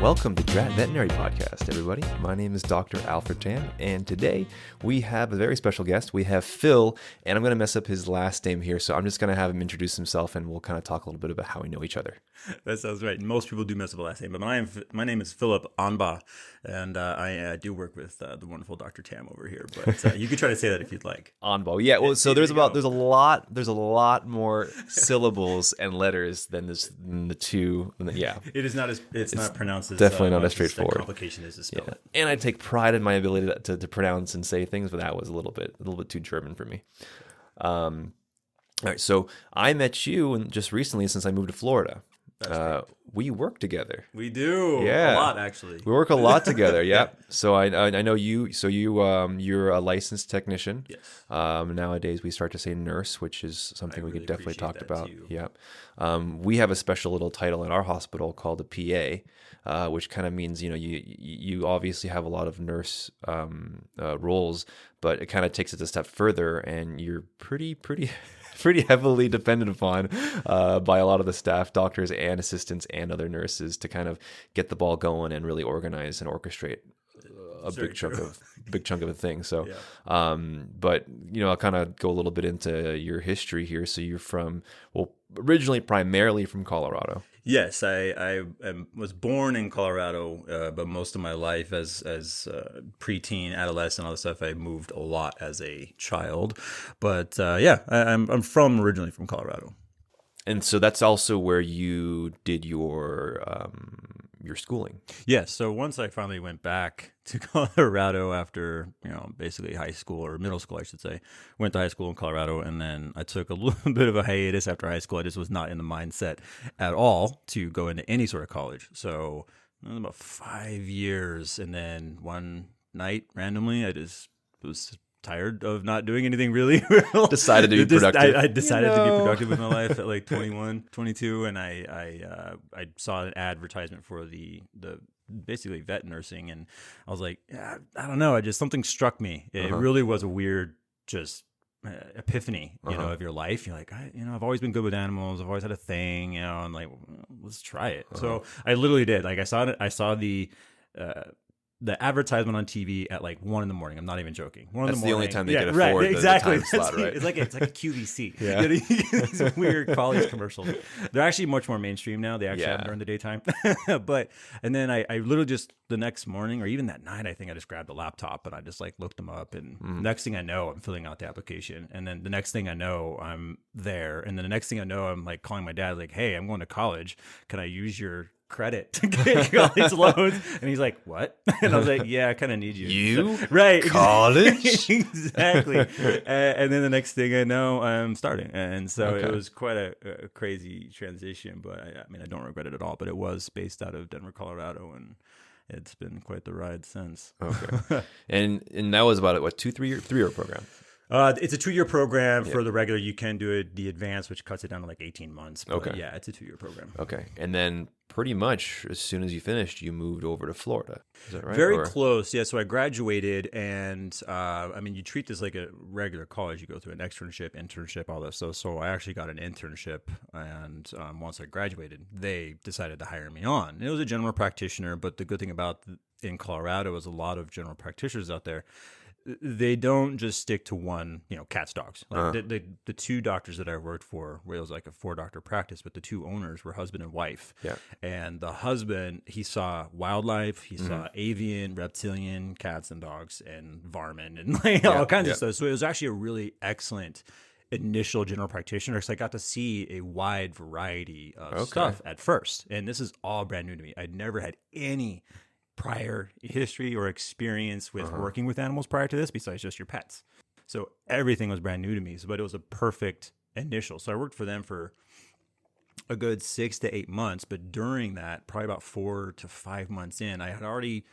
welcome to Drat Veterinary Podcast, everybody. My name is Dr. Alfred Tan, and today we have a very special guest. We have Phil, and I'm going to mess up his last name here, so I'm just going to have him introduce himself, and we'll kind of talk a little bit about how we know each other. That sounds right. Most people do mess up the last name, but my name is Phil Aughinbaugh, and I do work with the wonderful Dr. Tam over here. But you could try to say that if you'd like. Aughinbaugh, yeah. Well, so there's a lot more syllables and letters than the two. Yeah, it's not pronounced as definitely not as straightforward. The complication is to spell it. And I take pride in my ability to pronounce and say things, but that was a little bit too German for me. All right, so I met you just recently since I moved to Florida. We work together. We do. Yeah. A lot, actually. We work a lot together. Yeah. So I know you. So you're a licensed technician. Yes. Nowadays we start to say nurse, which is something we could definitely talk about. Too. Yeah. We have a special little title at our hospital called a PA, which kind of means you obviously have a lot of nurse roles, but it kind of takes it a step further, and you're pretty heavily dependent upon by a lot of the staff, doctors and assistants and other nurses to kind of get the ball going and really organize and orchestrate a big chunk of a thing. So, yeah. But I'll kind of go a little bit into your history here. So you're originally primarily from Colorado. Yes, I was born in Colorado, but most of my life as preteen, adolescent, all this stuff, I moved a lot as a child. But I'm originally from Colorado. And so that's also where you did your schooling. Yes. So once I finally went back to Colorado after, basically high school or middle school, I should say, went to high school in Colorado, and then I took a little bit of a hiatus after high school. I just was not in the mindset at all to go into any sort of college. So about 5 years, and then one night randomly, I just was tired of not doing anything really. Decided to be productive. I decided to be productive with my life at like 21, 22, and I saw an advertisement for the basically vet nursing, and I was like, I don't know, something struck me. It really was a weird epiphany, of your life. You're like, I've always been good with animals. I've always had a thing, and like, let's try it. So I literally did. Like I saw the advertisement on TV at like 1 a.m. I'm not even joking. That's the only time they can afford the time slot, right? It's like a QVC. Yeah. These weird college commercials. They're actually much more mainstream now. They actually have them during the daytime. And then I literally just the next morning or even that night, I think I just grabbed the laptop and I just like looked them up. And next thing I know, I'm filling out the application. And then the next thing I know, I'm there. And then the next thing I know, I'm like calling my dad, like, hey, I'm going to college. Can I use your credit to get college loans? And he's like, what? And I was like, yeah, I kind of need you. You? So, right. College? Exactly. And then the next thing I know, I'm starting. And so it was quite a crazy transition, but I don't regret it at all. But it was based out of Denver, Colorado, and it's been quite the ride since. Okay. and that was about what, 3-year program? It's a 2-year program. For the regular. You can do the advanced, which cuts it down to like 18 months. But yeah, it's a 2-year program. Okay. And then pretty much as soon as you finished, you moved over to Florida. Is that right? Very close. Yeah. So I graduated, and you treat this like a regular college. You go through an internship, all this. So I actually got an internship, and once I graduated, they decided to hire me on. It was a general practitioner, but the good thing about in Colorado is a lot of general practitioners out there. They don't just stick to one, cats, dogs. Like the 2 doctors that I worked for, where it was like a 4-doctor practice, but the 2 owners were husband and wife. Yeah. And the husband, he saw wildlife, he saw avian, reptilian, cats and dogs, and varmint, and like all kinds of stuff. So it was actually a really excellent initial general practitioner, because I got to see a wide variety of stuff at first. And this is all brand new to me. I'd never had any prior history or experience with working with animals prior to this, besides just your pets. So everything was brand new to me. But it was a perfect initial. So I worked for them for a good 6 to 8 months. But during that, probably about 4 to 5 months in, I had already,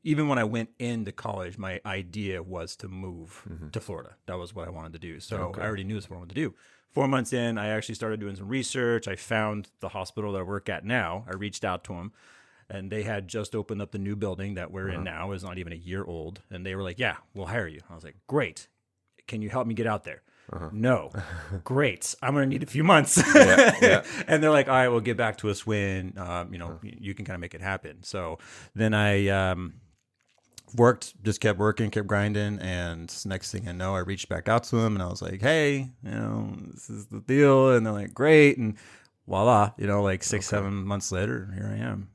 even when I went into college, my idea was to move to Florida. That was what I wanted to do. So I already knew this is what I wanted to do. 4 months in, I actually started doing some research. I found the hospital that I work at now. I reached out to them. And they had just opened up the new building that we're in now. Is not even a year old. And they were like, yeah, we'll hire you. I was like, great. Can you help me get out there? No. Great. I'm going to need a few months. Yeah. And they're like, all right, we'll get back to us when, you can kind of make it happen. So then I just kept working, kept grinding. And next thing I know, I reached back out to them and I was like, hey, this is the deal. And they're like, great. And voila, like 6-7 months later, here I am.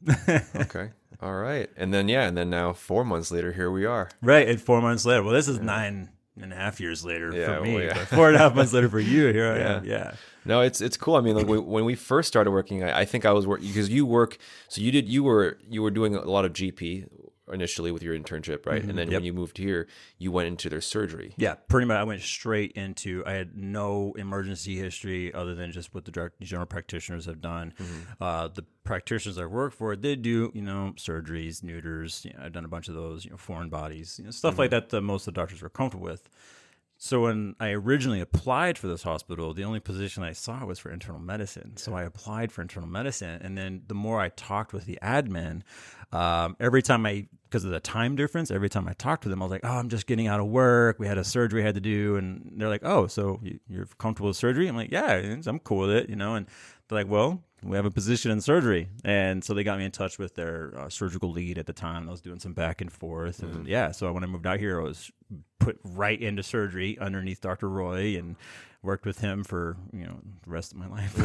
Okay. All right. And then now 4 months later, here we are. Right. And 4 months later. Well, this is 9.5 years later for me. Well, yeah. But 4.5 months later for you, here I am. Yeah. No, it's cool. I mean, like when we first started working, I think I was working because you work. So you were doing a lot of GP initially with your internship, right? And then when you moved here, you went into their surgery. Yeah, pretty much. I went straight into. I had no emergency history other than just what the general practitioners have done. The practitioners I work for did do surgeries, neuters. I've done a bunch of those. Foreign bodies, stuff like that. That most of the doctors were comfortable with. So when I originally applied for this hospital, the only position I saw was for internal medicine. So I applied for internal medicine. And then the more I talked with the admin, every time because of the time difference, every time I talked to them, I was like, oh, I'm just getting out of work. We had a surgery I had to do. And they're like, oh, so you're comfortable with surgery? I'm like, yeah, I'm cool with it, And they're like, well, we have a position in surgery. And so they got me in touch with their surgical lead at the time. I was doing some back and forth. And so when I moved out here, I was put right into surgery underneath Dr. Roy and worked with him for, the rest of my life.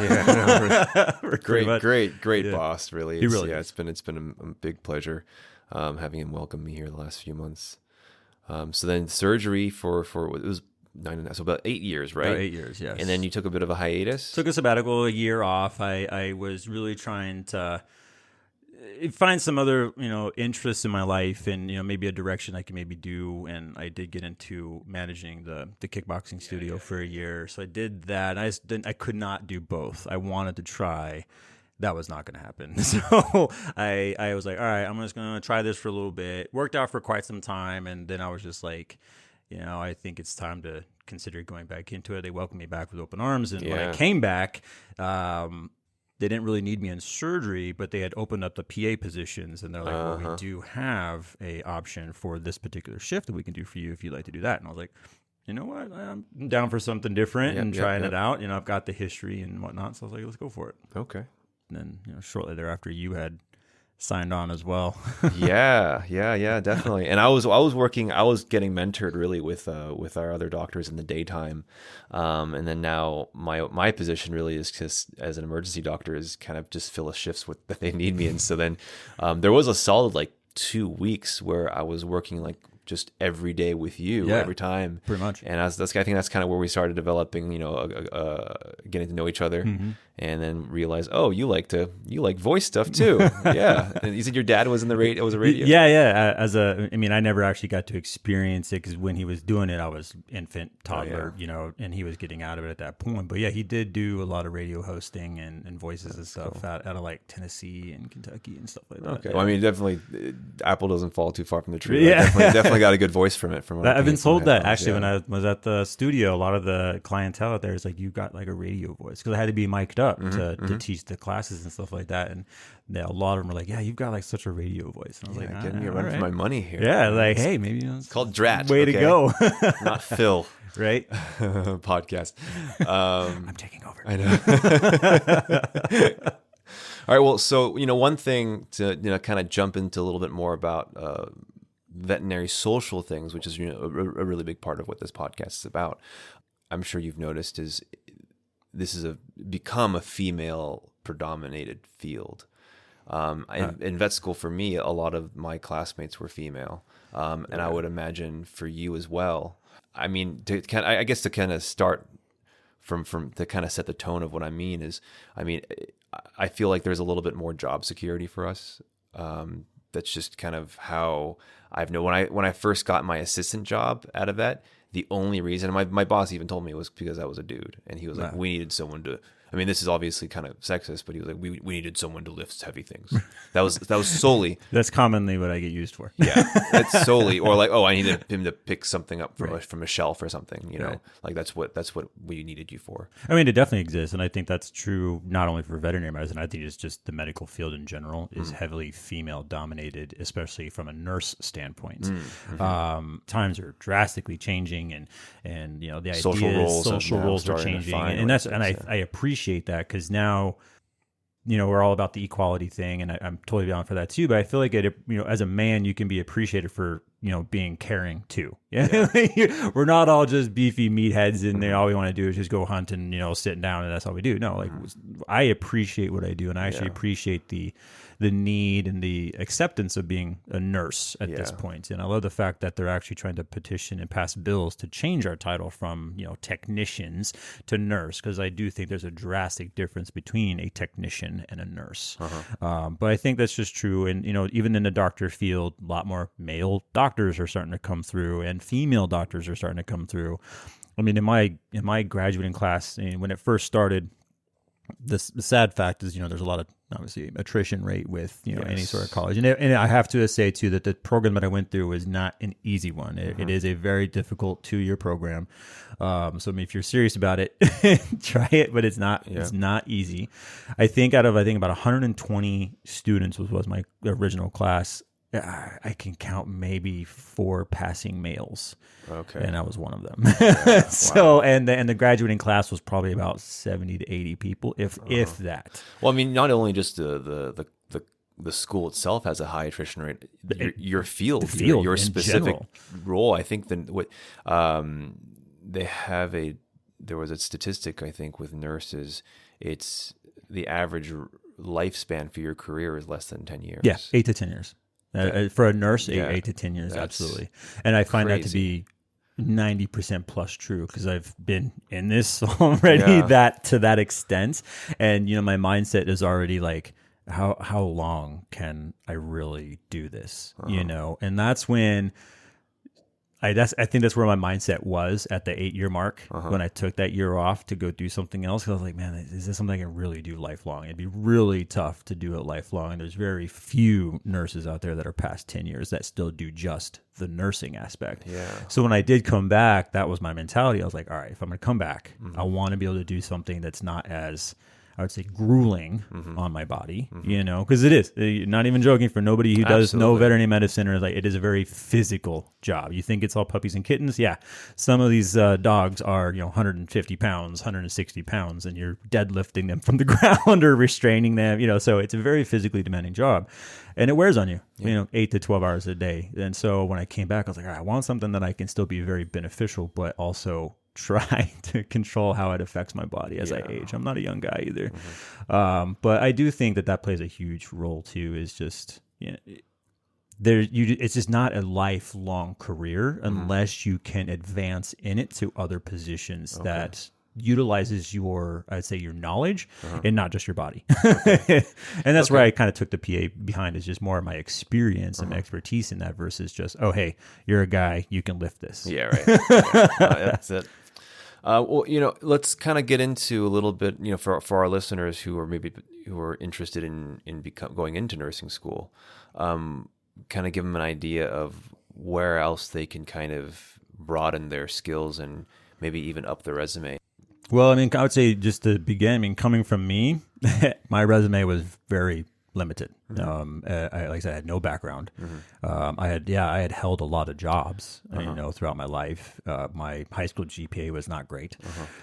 Great boss, really. He really it's been a big pleasure having him welcome me here the last few months. So then surgery for it was 9.5, so about 8 years, right? About 8 years, yes. And then you took a bit of a hiatus. Took a sabbatical, a year off. I was really trying to find some other, interests in my life and, maybe a direction I can maybe do. And I did get into managing the kickboxing studio for a year. So I did that. I could not do both. I wanted to try. That was not going to happen. So I was like, all right, I'm just going to try this for a little bit. Worked out for quite some time. And then I was just like, I think it's time to consider going back into it. They welcomed me back with open arms. And when I came back, they didn't really need me in surgery, but they had opened up the PA positions. And they're like, well, we do have a option for this particular shift that we can do for you if you'd like to do that. And I was like, you know what? I'm down for something different and trying it out. I've got the history and whatnot. So I was like, let's go for it. Okay. And then, shortly thereafter, you had signed on as well. yeah, definitely. And I was getting mentored really with our other doctors in the daytime, and then now my position really is just as an emergency doctor is kind of just fill the shifts that they need me in. So then there was a solid like 2 weeks where I was working like just every day with you every time, pretty much. And I think that's kind of where we started developing, getting to know each other, and then realize, oh, you like voice stuff too. Yeah. And you said your dad was in the radio. It was a radio. Yeah. I never actually got to experience it because when he was doing it, I was infant, toddler, and he was getting out of it at that point. But yeah, he did do a lot of radio hosting and voices and stuff out of like Tennessee and Kentucky and stuff like that. Okay. Well, definitely, apple doesn't fall too far from the tree. Yeah. Definitely got a good voice from it. I've been told that actually when I was at the studio, a lot of the clientele out there is like, you got like a radio voice, because I had to be mic'd up to teach the classes and stuff like that. And a lot of them were like, yeah, you've got like such a radio voice. And I was like, getting me a run for my money here. Yeah, like, hey, maybe it's called Drat. Way to go. Not Phil. Right? Podcast. I'm taking over. I know. All right. Well, so, one thing to, kind of jump into a little bit more about veterinary social things, which is a really big part of what this podcast is about. I'm sure you've noticed is this is become a female predominated field. In vet school, for me, a lot of my classmates were female, and I would imagine for you as well. I mean, to kind of start from to kind of set the tone of what I mean is, I feel like there's a little bit more job security for us. That's just kind of how I've known. When I first got my assistant job at a vet, the only reason my boss even told me was because I was a dude, and he was like, we needed someone to I mean, this is obviously kind of sexist, but he was like, we needed someone to lift heavy things. That was solely. That's commonly what I get used for. Yeah, that's solely, or like, oh, I needed him to pick something up from a shelf or something. You know, like that's what we needed you for. I mean, it definitely exists, and I think that's true not only for veterinary medicine. I think it's just the medical field in general is heavily female dominated, especially from a nurse standpoint. Times are drastically changing, and you know the social roles are changing, and I appreciate that because now, you know, we're all about the equality thing, and I'm totally down for that too. But I feel like you know, as a man, you can be appreciated for, you know, being caring too. Yeah. We're not all just beefy meatheads and all we want to do is just go hunt and, you know, sitting down and that's all we do. No, like I appreciate what I do, and I actually appreciate the need and the acceptance of being a nurse at this point. And I love the fact that they're actually trying to petition and pass bills to change our title from, you know, technicians to nurse, because I do think there's a drastic difference between a technician and a nurse. But I think that's just true. And, you know, even in the doctor field, a lot more male doctors are starting to come through and female doctors are starting to come through. I mean, in my graduating class, when it first started, the sad fact is, you know, there's a lot of obviously attrition rate with, you know, any sort of college. And I have to say too that the program that I went through was not an easy one. It is a very difficult 2-year program. So I mean, if you're serious about it, try it, but it's not easy. I think about 120 students was my original class. I can count maybe 4 passing males. Okay. And I was one of them. So, wow. and the graduating class was probably about 70 to 80 people, if that. Well, I mean, not only just the school itself has a high attrition rate, your field, your specific role. I think there was a statistic, I think, with nurses, it's the average lifespan for your career is less than 10 years. Yeah, 8 to 10 years. For a nurse, 8 to 10 years, absolutely. And I find that to be 90% plus true, because I've been in this already to that extent. And, you know, my mindset is already like, how long can I really do this? You know, and that's when I think that's where my mindset was at the 8-year mark when I took that year off to go do something else. Because I was like, man, is this something I can really do lifelong? It'd be really tough to do it lifelong. And there's very few nurses out there that are past 10 years that still do just the nursing aspect. Yeah. So when I did come back, that was my mentality. I was like, all right, if I'm going to come back, I want to be able to do something that's not as, I would say, grueling on my body, you know, because it is, not even joking, for nobody who does know veterinary medicine, or like, it is a very physical job. You think it's all puppies and kittens. Yeah. Some of these dogs are, you know, 150 pounds, 160 pounds, and you're deadlifting them from the ground or restraining them, you know, so it's a very physically demanding job, and it wears on you, you know, 8 to 12 hours a day. And so when I came back, I was like, all right, I want something that I can still be very beneficial, but also try to control how it affects my body as I age. I'm not a young guy either. But I do think that plays a huge role too, is just, you know, it's just not a lifelong career unless you can advance in it to other positions that utilizes your, I'd say, your knowledge and not just your body. And that's where I kind of took the PA behind, is just more of my experience and expertise in that versus just, oh, hey, you're a guy, you can lift this. Yeah, right. That's it. Well, you know, let's kind of get into a little bit, you know, for our listeners who are interested in going into nursing school, kind of give them an idea of where else they can kind of broaden their skills and maybe even up their resume. Well, I mean, I would say, just to begin, I mean, coming from me, my resume was very limited. Like I said, I had no background. I had held a lot of jobs, you know, throughout my life. My high school GPA was not great.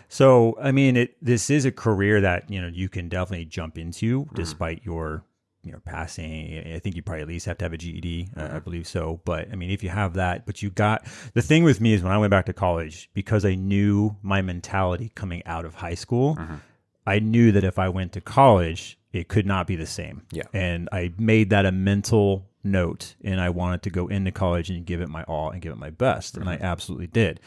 So, I mean, this is a career that, you know, you can definitely jump into despite your, you know, passing. I think you probably at least have to have a GED, I believe so. But I mean, if you have that, but the thing with me is, when I went back to college, because I knew my mentality coming out of high school, I knew that if I went to college, it could not be the same. Yeah. And I made that a mental note, and I wanted to go into college and give it my all and give it my best. And I absolutely did.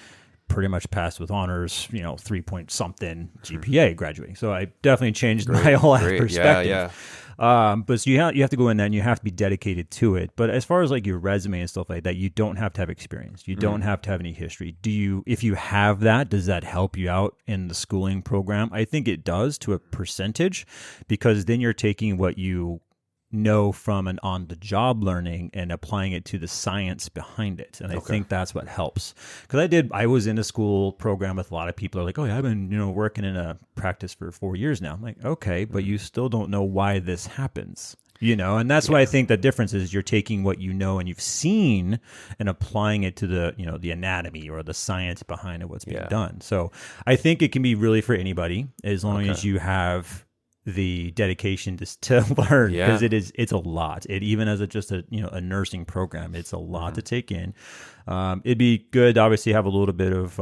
pretty much passed with honors, 3 point something GPA graduating. So I definitely changed my whole perspective. But so you have to go in there and you have to be dedicated to it. But as far as like your resume and stuff like that, you don't have to have experience. You don't have to have any history. If you have that, does that help you out in the schooling program? I think it does to a percentage, because then you're taking what you know from an on-the-job learning and applying it to the science behind it. And I think that's what helps. Because I was in a school program with a lot of people are like, oh yeah, I've been, working in a practice for 4 years now. I'm like, okay, but you still don't know why this happens. And that's why I think the difference is you're taking what you know and you've seen and applying it to the, the anatomy or the science behind it, what's being done. So I think it can be really for anybody as long as you have the dedication to learn, because it's a lot. It even as just a nursing program, it's a lot to take in. It'd be good to obviously have a little bit of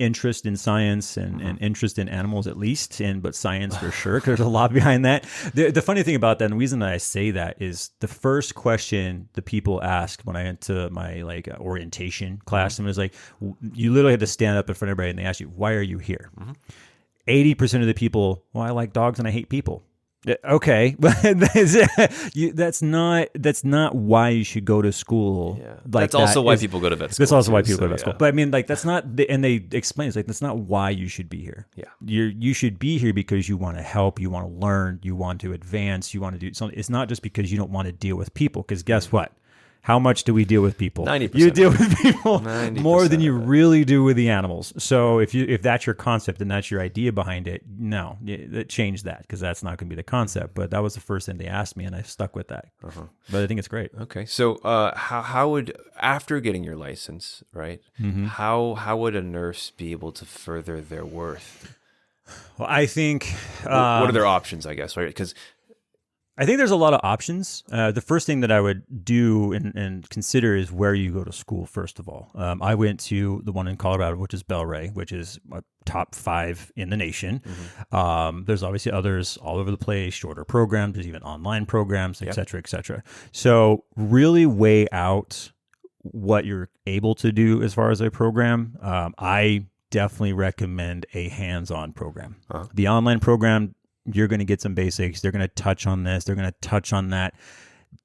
interest in science and interest in animals at least, but science for sure, because there's a lot behind that. The funny thing about that, and the reason that I say that, is the first question the people asked when I went to my orientation class, and it was like, you literally had to stand up in front of everybody and they asked you, why are you here? 80% of the people, well, I like dogs and I hate people. Okay, but that's not why you should go to school. Yeah. That's also why people go to vet school. That's also why people go to vet school. But I mean, that's not. And they explain, it's like, that's not why you should be here. Yeah, you should be here because you want to help, you want to learn, you want to advance, you want to do something. It's not just because you don't want to deal with people. Because guess what? How much do we deal with people? 90%. You deal with people more than you really do with the animals. So if that's your concept and that's your idea behind it, no, change that, because that's not going to be the concept. But that was the first thing they asked me, and I stuck with that. But I think it's great. Okay, so how would, after getting your license, right? How would a nurse be able to further their worth? Well, I think what are their options? I guess, right? Because I think there's a lot of options. The first thing that I would do and consider is where you go to school, first of all. I went to the one in Colorado, which is Bel-Ray, which is a top 5 in the nation. There's obviously others all over the place, shorter programs, there's even online programs, et cetera, et cetera. So really weigh out what you're able to do as far as a program. I definitely recommend a hands-on program. The online program, you're going to get some basics. They're going to touch on this. They're going to touch on that.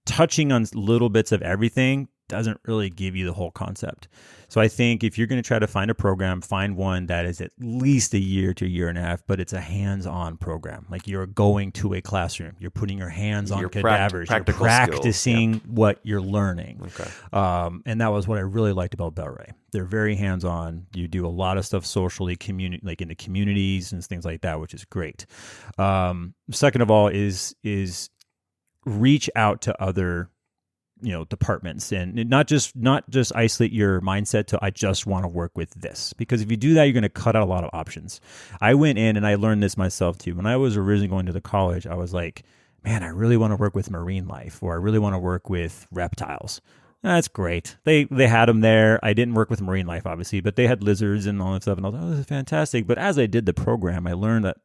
Touching on little bits of everything doesn't really give you the whole concept. So I think if you're going to try to find a program, find one that is at least a year to a year and a half, but it's a hands-on program. Like you're going to a classroom. You're putting your hands on cadavers. You're practicing what you're learning. And that was what I really liked about Bel-Ray. They're very hands-on. You do a lot of stuff socially, like in the communities and things like that, which is great. Second of all is reach out to other departments, and not just isolate your mindset to, I just want to work with this, because if you do that, you're going to cut out a lot of options. I went in and I learned this myself too. When I was originally going to the college, I was like, man, I really want to work with marine life, or I really want to work with reptiles. That's great. They had them there. I didn't work with marine life, obviously, but they had lizards and all that stuff. And I was like, oh, this is fantastic. But as I did the program, I learned that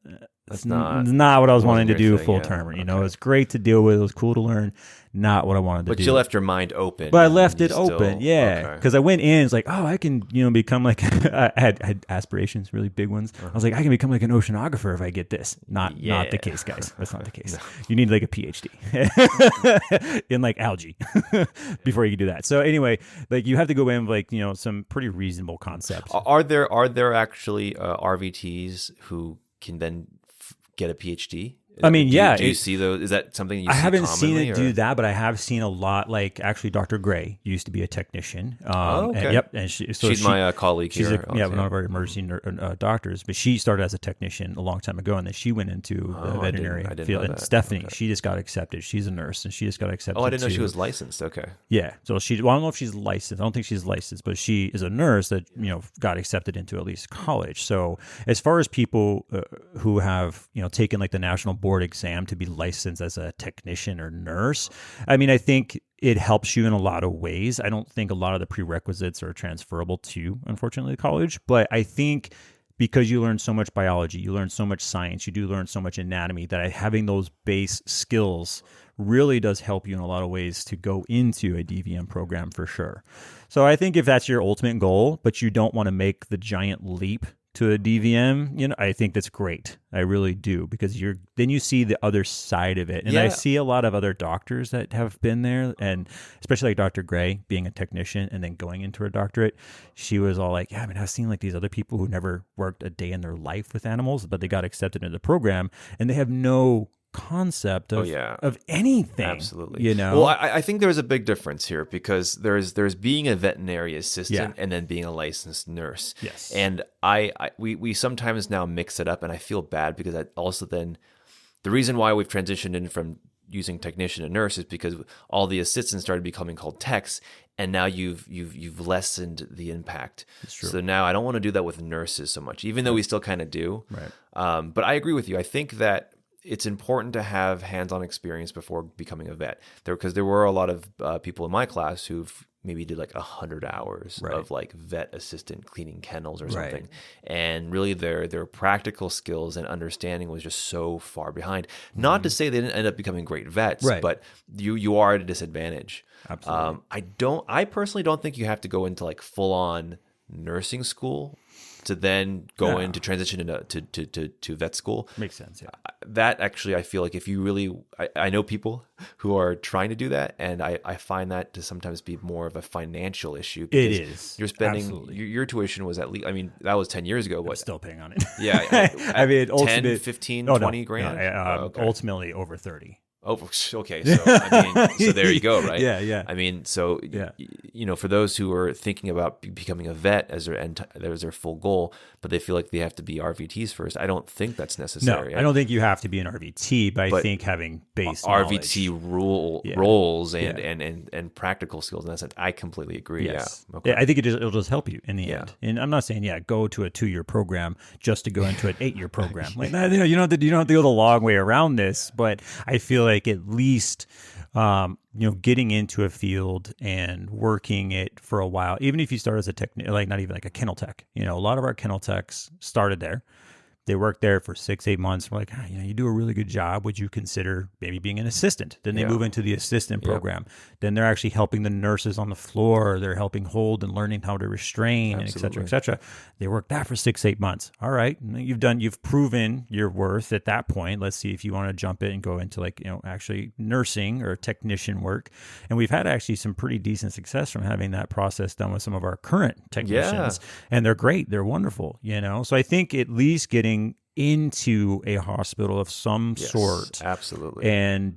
that's not what I was wanting to do full term. It's great to deal with. It was cool to learn. Not what I wanted to do. But you left your mind open. But I left it open, Because I went in, it's like, oh, I can, become like, I had aspirations, really big ones. I was like, I can become like an oceanographer if I get this. Not the case, guys. That's not the case. No. You need like a PhD in like algae before you can do that. So anyway, like you have to go in with like, some pretty reasonable concepts. Are there actually RVTs who can then get a PhD? I mean, do you see those? Is that something you see? I haven't seen commonly, it do that, but I have seen a lot. Like actually, Dr. Gray used to be a technician. Okay. And she's my colleague here. One of our emergency doctors. But she started as a technician a long time ago, and then she went into the veterinary field. And Stephanie, she just got accepted. She's a nurse, and she just got accepted. Oh, I didn't know she was licensed. Okay. Yeah. So I don't know if she's licensed. I don't think she's licensed, but she is a nurse that got accepted into at least college. So as far as people who have taken like the national board exam to be licensed as a technician or nurse, I mean, I think it helps you in a lot of ways. I don't think a lot of the prerequisites are transferable to, unfortunately, college, but I think because you learn so much biology, you learn so much science, you do learn so much anatomy, that having those base skills really does help you in a lot of ways to go into a DVM program for sure. So I think if that's your ultimate goal, but you don't want to make the giant leap to a DVM, I think that's great. I really do, because then you see the other side of it. And I see a lot of other doctors that have been there, and especially like Dr. Gray being a technician and then going into her doctorate. She was all like, yeah, I mean, I've seen like these other people who never worked a day in their life with animals, but they got accepted into the program and they have no concept of anything. Absolutely. Well, I think there's a big difference here, because there's being a veterinary assistant and then being a licensed nurse. Yes. And we sometimes now mix it up, and I feel bad because I also then the reason why we've transitioned in from using technician and nurse is because all the assistants started becoming called techs, and now you've lessened the impact. So now I don't want to do that with nurses so much, even though we still kind of do. Right. But I agree with you. I think that it's important to have hands-on experience before becoming a vet. Because there were a lot of people in my class who've maybe did like 100 hours of like vet assistant cleaning kennels or something, and really their practical skills and understanding was just so far behind. Not to say they didn't end up becoming great vets, but you are at a disadvantage. Absolutely. I personally don't think you have to go into like full-on nursing school to then go into transition into to vet school. Makes sense, yeah. That actually, I feel like if you really, I know people who are trying to do that, and I find that to sometimes be more of a financial issue. It is. You're spending, your tuition was at least, I mean, that was 10 years ago. I'm still paying on it. Yeah. I mean, 10, 15, 20 grand? Okay. Ultimately over 30. Oh, okay. So I mean, so there you go, right? Yeah. I mean, so for those who are thinking about becoming a vet as their full goal, but they feel like they have to be RVTs first, I don't think that's necessary. No, I don't think you have to be an RVT, but I think having base RVT roles and practical skills in that sense, I completely agree. Yes. Yeah. Okay. I think it'll just help you in the end. And I'm not saying go to a 2-year program just to go into an 8-year program. Like you don't have to go the long way around this, but I feel like at least getting into a field and working it for a while, even if you start as a not even like a kennel tech. A lot of our kennel techs started there. They worked there for 6-8 months. We're like, you do a really good job. Would you consider maybe being an assistant? Then they move into the assistant program. Then they're actually helping the nurses on the floor. They're helping hold and learning how to restrain, and et cetera, et cetera. They worked that for 6-8 months. All right. You've proven your worth at that point. Let's see if you want to jump in and go into actually nursing or technician work. And we've had actually some pretty decent success from having that process done with some of our current technicians. And they're great. They're wonderful, So I think at least getting into a hospital of some sort, absolutely, and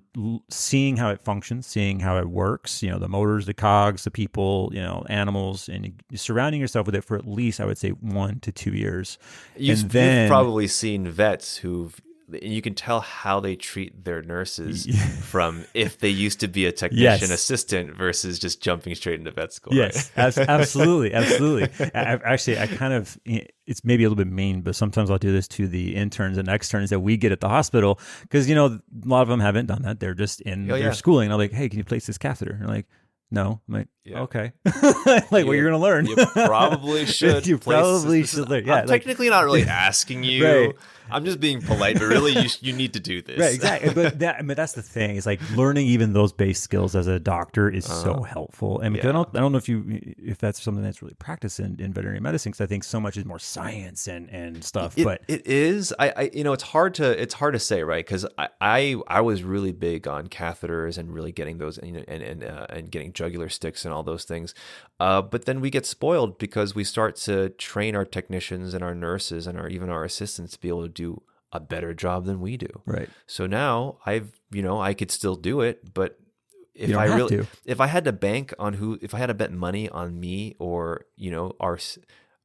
seeing how it functions, seeing how it works, the motors, the cogs, the people, animals, and surrounding yourself with it for at least, I would say, 1 to 2 years. You've probably seen vets and you can tell how they treat their nurses from if they used to be a technician assistant versus just jumping straight into vet school. Yes, right? absolutely. I kind of, it's maybe a little bit mean, but sometimes I'll do this to the interns and externs that we get at the hospital, because, a lot of them haven't done that. They're just in their schooling. And I'm like, hey, can you place this catheter? And they're like, no. I'm like, okay. Well, you're going to learn. You probably should. You probably should learn. Yeah, I'm technically not really asking you. Right. I'm just being polite, but really you need to do this. Right, exactly. But that's the thing. It's like learning even those base skills as a doctor is so helpful. And I don't know if that's something that's really practiced in veterinary medicine, because I think so much is more science and stuff. But it is. It's hard to say, right? Because I was really big on catheters and really getting those and getting jugular sticks and all those things. But then we get spoiled because we start to train our technicians and our nurses and even our assistants to be able to do a better job than we do. Right. So now I could still do it, but if I had to bet money on me or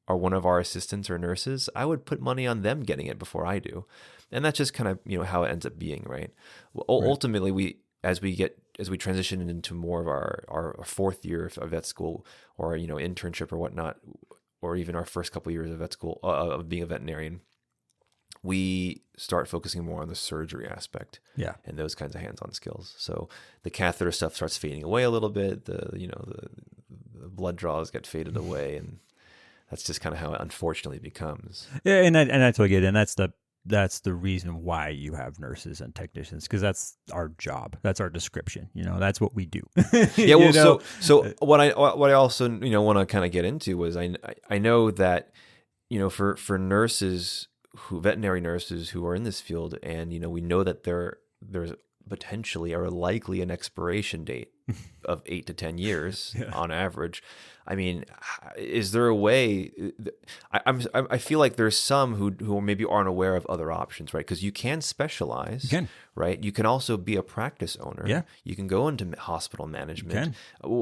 one of our assistants or nurses, I would put money on them getting it before I do. And that's just kind of, how it ends up being, right? Ultimately, as we transition into more of our 4th year of vet school or, internship or whatnot, or even our first couple of years of vet school, of being a veterinarian, we start focusing more on the surgery aspect and those kinds of hands-on skills. So the catheter stuff starts fading away a little bit. The blood draws get faded away, and that's just kind of how it unfortunately becomes. Yeah, and I totally get it. And that's the reason why you have nurses and technicians, because that's our job. That's our description. That's what we do. Yeah. Well, so what I also want to kind of get into was I know that for nurses veterinary nurses who are in this field, and we know that there's potentially or likely an expiration date of 8 to 10 years on average. I mean, is there a way? I feel like there's some who maybe aren't aware of other options, right? Because you can specialize, right? You can also be a practice owner. Yeah. You can go into hospital management.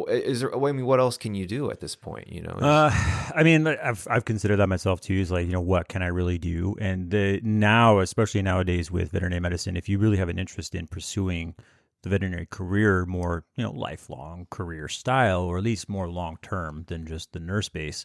Is there a way? I mean, what else can you do at this point? I mean, I've considered that myself too. Is like, what can I really do? And now, especially nowadays with veterinary medicine, if you really have an interest in pursuing the veterinary career more, lifelong career style, or at least more long term than just the nurse base,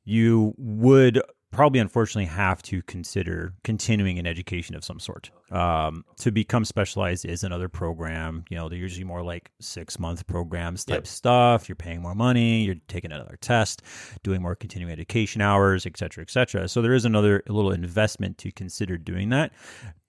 you would probably unfortunately have to consider continuing an education of some sort. To become specialized is another program. They're usually more like 6-month programs type stuff. You're paying more money, you're taking another test, doing more continuing education hours, et cetera, et cetera. So there is another little investment to consider doing that.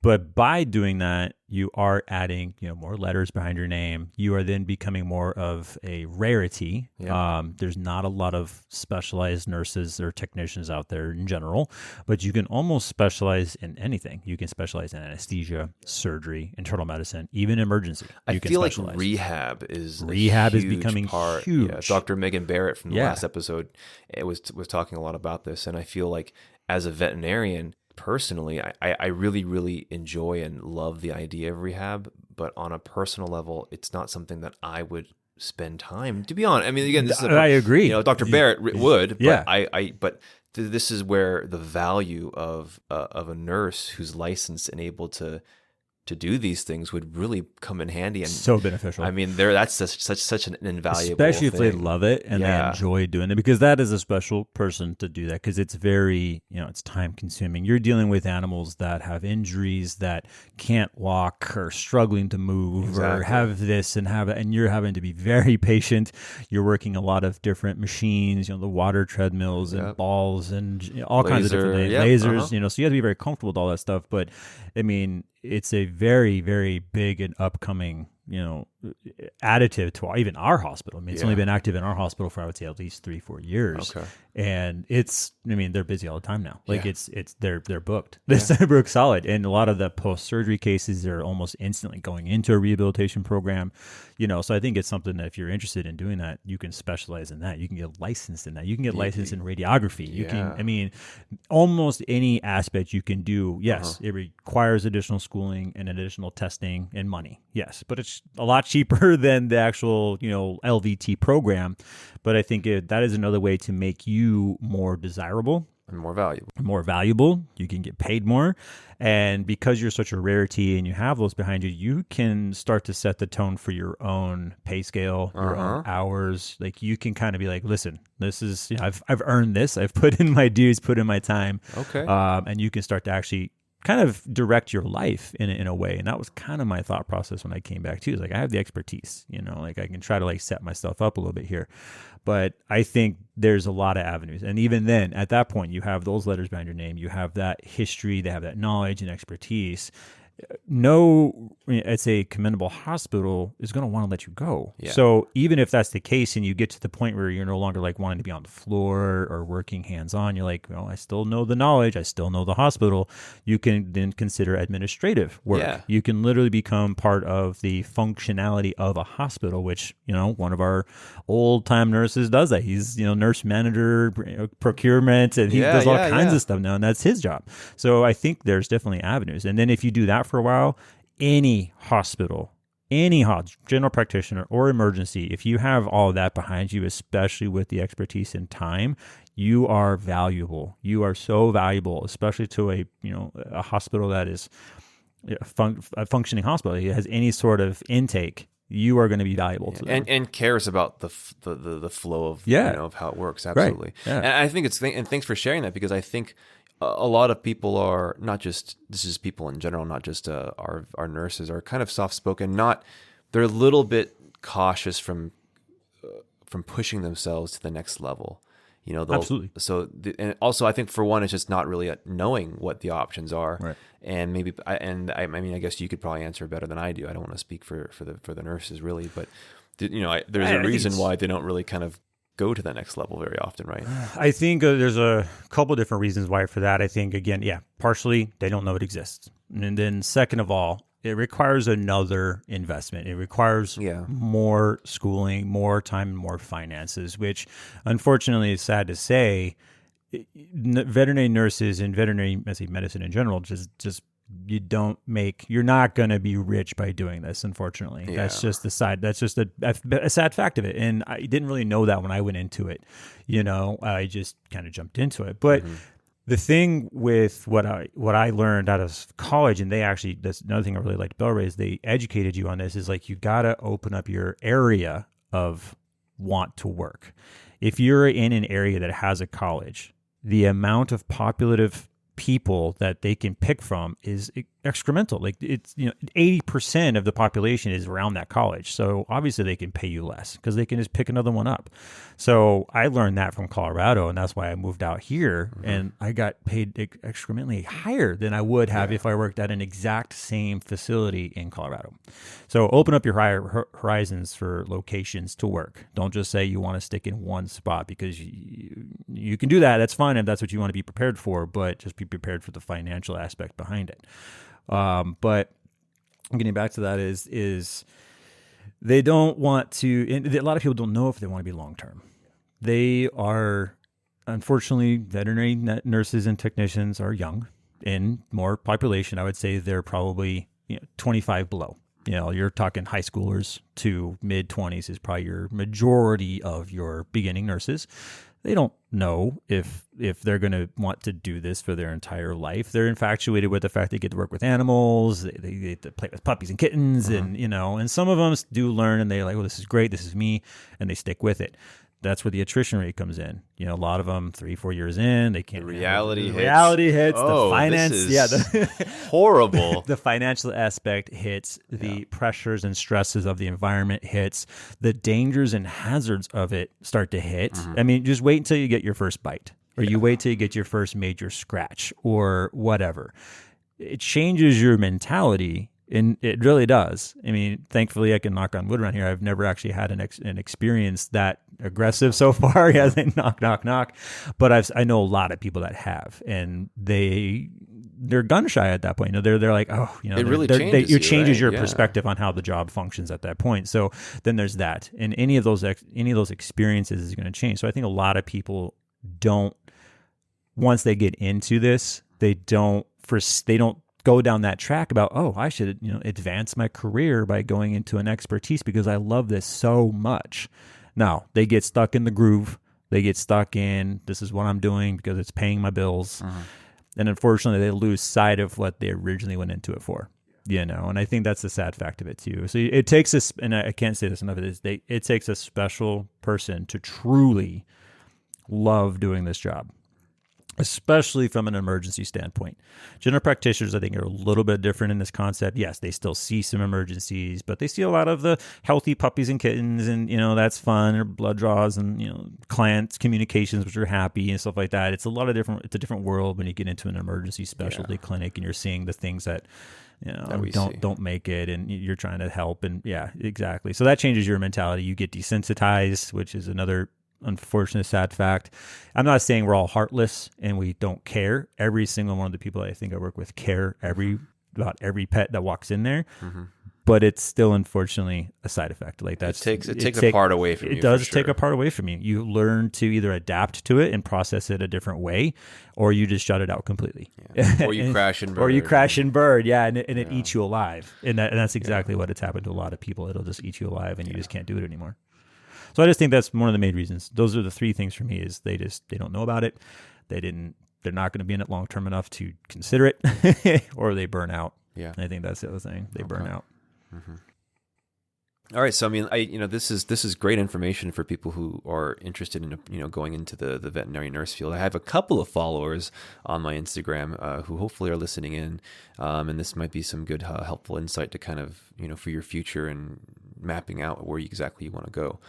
But by doing that, you are adding, more letters behind your name. You are then becoming more of a rarity. There's not a lot of specialized nurses or technicians out there in general, but you can almost specialize in anything. You can specialize in anesthesia, surgery, internal medicine, even emergency. I feel like rehab is becoming part. huge. Yeah, Dr. Megan Barrett from the last episode was talking a lot about this, and I feel like as a veterinarian, personally, I really, really enjoy and love the idea of rehab, but on a personal level, it's not something that I would spend time, to be honest. I mean, again, I agree. Dr. Barrett would, but yeah. But this is where the value of a nurse who's licensed and able to do these things would really come in handy, and so beneficial. I mean, that's such an invaluable especially if thing. they love it and they enjoy doing it, because that is a special person to do that, because it's very, it's time consuming. You're dealing with animals that have injuries, that can't walk or struggling to move or have this and have it, and you're having to be very patient. You're working a lot of different machines, the water treadmills and balls and all kinds of different things, lasers, so you have to be very comfortable with all that stuff. But I mean, it's a very, very big and upcoming, additive to even our hospital. I mean, it's only been active in our hospital for, I would say, at least 3-4 years. Okay. And they're busy all the time now. Like they're booked. They're booked solid. And a lot of the post-surgery cases are almost instantly going into a rehabilitation program, so I think it's something that if you're interested in doing that, you can specialize in that. You can get licensed in that. You can get licensed in radiography. You can, almost any aspect you can do. Yes, it requires additional schooling and additional testing and money. Yes, but it's a lot cheaper than the actual, LVT program. But I think that is another way to make you more desirable and more valuable. More valuable. You can get paid more. And because you're such a rarity and you have those behind you, you can start to set the tone for your own pay scale, your own hours. Like, you can kind of be like, listen, this is, I've earned this. I've put in my dues, put in my time. Okay. And you can start to actually kind of direct your life in a way. And that was kind of my thought process when I came back too. It's like, I have the expertise, like I can try to set myself up a little bit here. But I think there's a lot of avenues. And even then, at that point, you have those letters behind your name. You have that history. They have that knowledge and expertise. It's a commendable hospital is going to want to let you go. Yeah. So even if that's the case and you get to the point where you're no longer wanting to be on the floor or working hands-on, you're like, well, I still know the knowledge. I still know the hospital. You can then consider administrative work. Yeah. You can literally become part of the functionality of a hospital, which, one of our old-time nurses does that. He's, nurse manager, procurement, and he does all kinds of stuff now, and that's his job. So I think there's definitely avenues. And then if you do that for a while, any hospital, general practitioner or emergency, if you have all of that behind you, especially with the expertise and time, you are valuable. You are so valuable, especially to a hospital that is a functioning hospital. It has any sort of intake. You are going to be valuable to them, and cares about the flow of of how it works. Absolutely, right. And I think and thanks for sharing that, because I think a lot of people are not just, this is people in general, not just our nurses, are kind of soft spoken. They're a little bit cautious from pushing themselves to the next level. they'll, Absolutely. and also I think for one, it's just not really knowing what the options are. Right. And maybe, I mean, I guess you could probably answer better than I do. I don't want to speak for the nurses really, but there's a reason why they don't really kind of go to that next level very often, right? I think there's a couple different reasons why for that. I think, again, partially they don't know it exists. And then second of all, it requires another investment. It requires more schooling, more time, more finances, which unfortunately is sad to say. Veterinary nurses and veterinary medicine in general just you're not going to be rich by doing this, unfortunately. That's just a sad fact of it. And I didn't really know that when I went into it. I just kind of jumped into it. But the thing with what I learned out of college, and that's another thing I really liked Bellray, is they educated you on this, is like, you got to open up your area of want to work. If you're in an area that has a college, the amount of populative people that they can pick from is excremental. Like, it's 80% of the population is around that college, so obviously they can pay you less because they can just pick another one up. So I learned that from Colorado, and that's why I moved out here, and I got paid excrementally higher than I would have if I worked at an exact same facility in Colorado. So open up your horizons for locations to work. Don't just say you want to stick in one spot, because you can do that. That's fine if that's what you want to be prepared for, but just be prepared for the financial aspect behind it. But getting back to that is they don't want to, and a lot of people don't know if they want to be long-term. They are, unfortunately, veterinary nurses and technicians are young in more population. I would say they're probably 25 below. You're talking high schoolers to mid 20s is probably your majority of your beginning nurses. They don't know if they're going to want to do this for their entire life. They're infatuated with the fact they get to work with animals. They get to play with puppies and kittens, and some of them do learn, and they're like, well, this is great, this is me, and they stick with it. That's where the attrition rate comes in. A lot of them 3-4 years in, they can't. The reality hits. Oh, the finance, this is horrible. The financial aspect hits. The pressures and stresses of the environment hits. The dangers and hazards of it start to hit. I mean, just wait until you get your first bite, or you wait till you get your first major scratch, or whatever. It changes your mentality. And it really does. I mean, thankfully, I can knock on wood around here. I've never actually had an experience that aggressive so far. As they knock. But I know a lot of people that have, and they're gun shy at that point. They're like, oh, it really changes your perspective on how the job functions at that point. So then there's that, and any of those experiences is going to change. So I think a lot of people don't, once they get into this, they don't go down that track about, oh, I should, advance my career by going into an expertise because I love this so much. No, they get stuck in the groove. They get stuck in, this is what I'm doing because it's paying my bills. And unfortunately, they lose sight of what they originally went into it for. And I think that's the sad fact of it too. So it takes this, and I can't say this enough, it takes a special person to truly love doing this job, especially from an emergency standpoint. General practitioners, I think, are a little bit different in this concept. Yes, they still see some emergencies, but they see a lot of the healthy puppies and kittens, and, that's fun, or blood draws, and, client communications, which are happy and stuff like that. It's a different world when you get into an emergency specialty clinic and you're seeing the things that, don't make it, and you're trying to help. And exactly. So that changes your mentality. You get desensitized, which is another unfortunate sad fact. I'm not saying we're all heartless and we don't care. Every single one of the people I think I work with care about every pet that walks in there. But it's still, unfortunately, a side effect. Like that takes a part away from you. It does take a part away from you. You learn to either adapt to it and process it a different way, or you just shut it out completely. Or you crash and burn. And it eats you alive. And that's exactly what it's happened to a lot of people. It'll just eat you alive, and you just can't do it anymore. So I just think that's one of the main reasons. Those are the three things for me: is they don't know about it, they're not going to be in it long term enough to consider it, or they burn out. Yeah, and I think that's the other thing. They burn out. All right, so I mean, this is great information for people who are interested in going into the veterinary nurse field. I have a couple of followers on my Instagram who hopefully are listening in, and this might be some good helpful insight to kind of for your future and mapping out where exactly you want to go.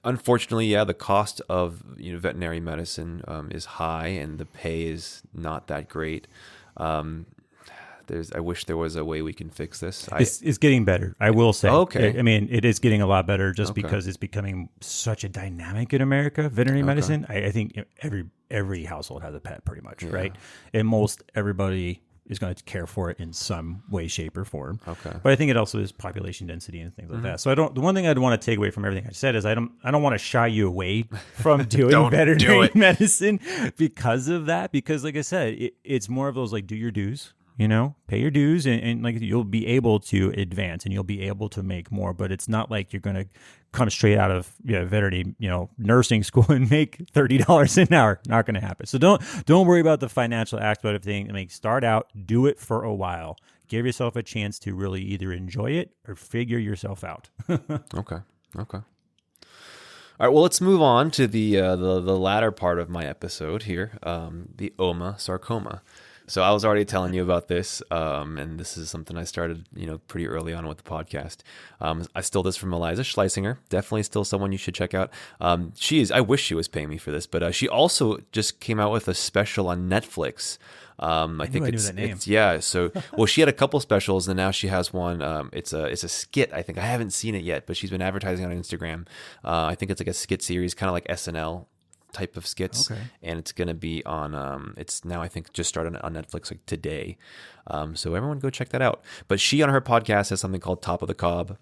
Unfortunately, yeah, the cost of veterinary medicine is high, and the pay is not that great. I wish there was a way we can fix this. It's getting better, I will say. Okay. I mean, it is getting a lot better just Okay. because it's becoming such a dynamic in America, veterinary medicine. I think every household has a pet pretty much, right? And most everybody is going to care for it in some way, shape, or form. Okay. But I think it also is population density and things like that. So the one thing I'd want to take away from everything I said is I don't want to shy you away from doing veterinary medicine because of that. Because like I said, it's more of those like, do your dues. Pay your dues and like you'll be able to advance and you'll be able to make more, but it's not like you're going to come straight out of veterinary, nursing school and make $30 an hour. Not going to happen. So don't worry about the financial aspect of everything. I mean, start out, do it for a while, give yourself a chance to really either enjoy it or figure yourself out. Okay. All right, well, let's move on to the latter part of my episode here, the OMA sarcoma. So I was already telling you about this, and this is something I started, pretty early on with the podcast. I stole this from Eliza Schleisinger. Definitely still someone you should check out. I wish she was paying me for this, but she also just came out with a special on Netflix. I think it's yeah. So she had a couple specials, and now she has one. It's a skit. I think I haven't seen it yet, but she's been advertising on Instagram. I think it's like a skit series, kind of like SNL type of skits, and it's going to be on it's now I think just started on Netflix like today, so everyone go check that out. But she on her podcast has something called Top of the Cob,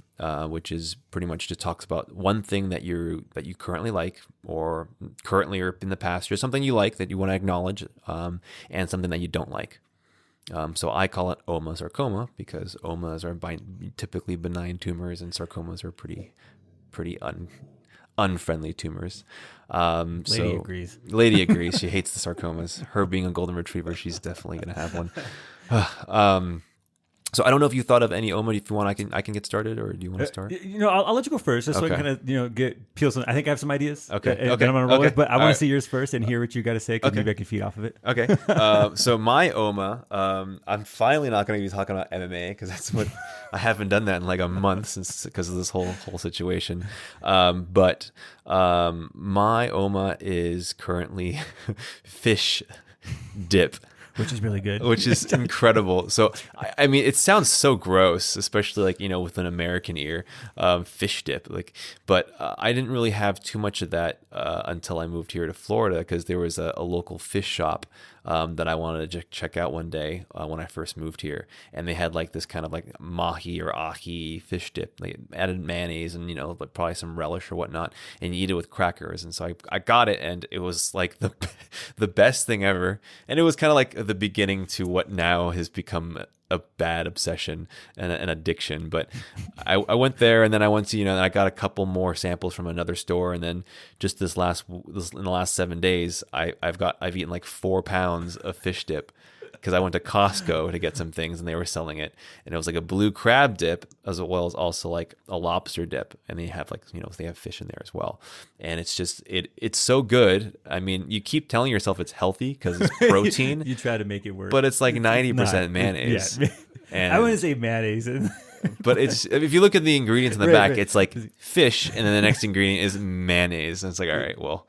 which is pretty much just talks about one thing that you currently like, or currently or in the past, or something you like that you want to acknowledge, and something that you don't like. So I call it OMA sarcoma because OMAs are typically benign tumors, and sarcomas are pretty unfriendly tumors. Lady agrees. Lady agrees. She hates the sarcomas. Her being a golden retriever, she's definitely going to have one. So I don't know if you thought of any OMA. If you want, I can get started, or do you want to start? I'll let you go first, just so I can kind of peel some. I think I have some ideas. Okay. I'm gonna roll with, but I want to see yours first and hear what you got to say, because maybe I can feed off of it. Okay. So my OMA, I'm finally not going to be talking about MMA because that's what I haven't done that in like a month because of this whole situation. But my OMA is currently fish dip. Which is really good. Which is incredible. So, I mean, it sounds so gross, especially like, with an American ear, fish dip. But I didn't really have too much of that until I moved here to Florida, because there was a local fish shop that I wanted to check out one day when I first moved here. And they had like this kind of like mahi or ahi fish dip. They added mayonnaise and, like probably some relish or whatnot, and you eat it with crackers. And so I got it, and it was like the best thing ever. And it was kind of like the beginning to what now has become a bad obsession and an addiction. But I went there, and then I went to, and I got a couple more samples from another store. And then just in the last 7 days, I've eaten like 4 pounds of fish dip, because I went to Costco to get some things, and they were selling it. And it was like a blue crab dip, as well as also like a lobster dip. And they have like, they have fish in there as well. And it's just, it's so good. I mean, you keep telling yourself it's healthy because it's protein. You try to make it work. But it's like 90% mayonnaise. Yeah. And I wouldn't say mayonnaise. But it's, if you look at the ingredients in the back, it's like fish, and then the next ingredient is mayonnaise. And it's like, all right, well,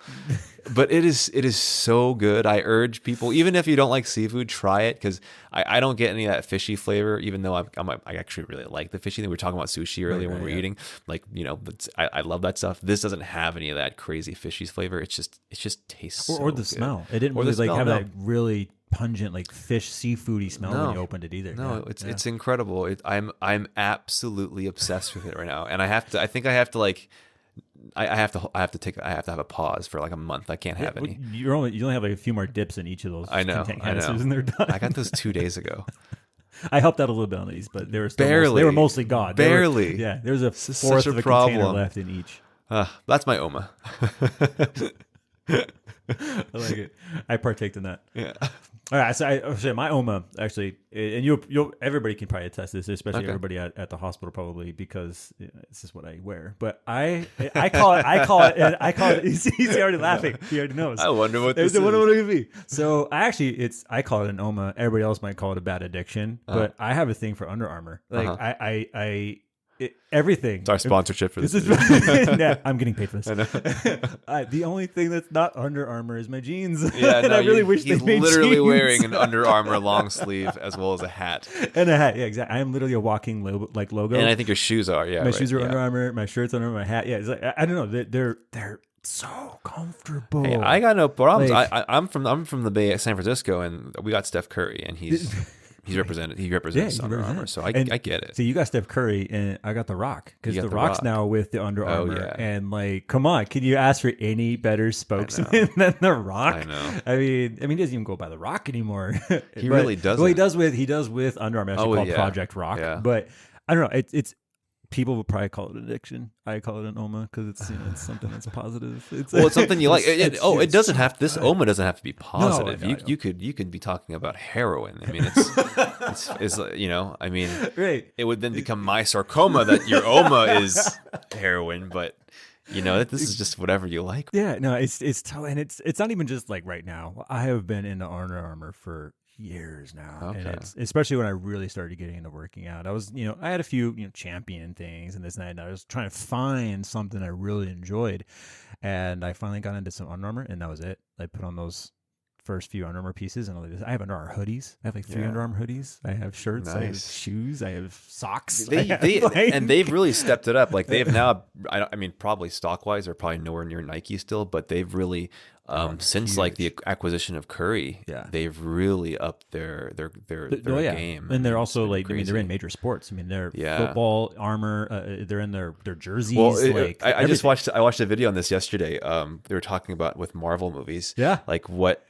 but it is so good. I urge people, even if you don't like seafood, try it, because I don't get any of that fishy flavor, even though I actually really like the fishy thing. We were talking about sushi earlier when we were eating, like, but I love that stuff. This doesn't have any of that crazy fishy flavor. It just tastes or the smell. It didn't really have that really pungent like fish seafoody smell when you opened it either. No, it's incredible. I'm absolutely obsessed with it right now, and I have to have a pause for like a month. I can't have any. You only have like a few more dips in each of those. I know. And they're done. I got those 2 days ago. I helped out a little bit on these, but they were mostly gone. Barely. There's a fourth of a container left in each. That's my OMA. I like it. I partake in that. Yeah. All right, so my OMA actually, and you'll everybybody can probably attest this, especially everybody at the hospital probably, because this is what I wear. But I call it. He's already laughing. He already knows. I wonder what this is. What would it be? So I call it an OMA. Everybody else might call it a bad addiction, but I have a thing for Under Armour. Like everything. It's our sponsorship for this. Yeah, I'm getting paid for this. I know. The only thing that's not Under Armour is my jeans. Yeah, and no, I really wish he's they made literally jeans. wearing an Under Armour long sleeve as well as a hat. And a hat. Yeah, exactly. I am literally a walking logo. And I think your shoes are. Yeah, my shoes are yeah. Under Armour. My shirt's Under Armour. My hat. Yeah, it's like, I don't know. They're so comfortable. Hey, I got no problems. Like, I'm from the Bay, San Francisco, and we got Steph Curry, and he represents Under Armour, so I get it. So you got Steph Curry, and I got The Rock, because The Rock's now with the Under Armour. Yeah. And like, come on, can you ask for any better spokesman than The Rock? I know. I mean, he doesn't even go by The Rock anymore. He really doesn't. Well, he does with Under Armour. It's called Project Rock. Yeah. But I don't know. It's people would probably call it addiction. I call it an OMA because it's it's something that's positive. It's something you like. It doesn't have this OMA doesn't have to be positive. No, you could be talking about heroin. I mean, it's I mean, right. It would then become my sarcoma that your OMA is heroin, but this is just whatever you like. Yeah, no, it's and it's not even just like right now. I have been into Under Armour for years now, and it's especially when I really started getting into working out. I was, I had a few, champion things and this and that, and I was trying to find something I really enjoyed, and I finally got into some Under Armour, and that was it. I put on those first few Under Armour pieces, and I have Under Armour hoodies. I have like 3 Under Armour hoodies. I have shirts. Nice. I have shoes. I have socks. And they've really stepped it up. Like they've now, I mean, probably stock wise, they're probably nowhere near Nike still, but they've really. Since huge. Like the acquisition of Curry, they've really upped their game, and they're also like crazy. I mean, they're in major sports. I mean, they're football armor. They're in their jerseys. Well, I just watched a video on this yesterday. They were talking about with Marvel movies, like what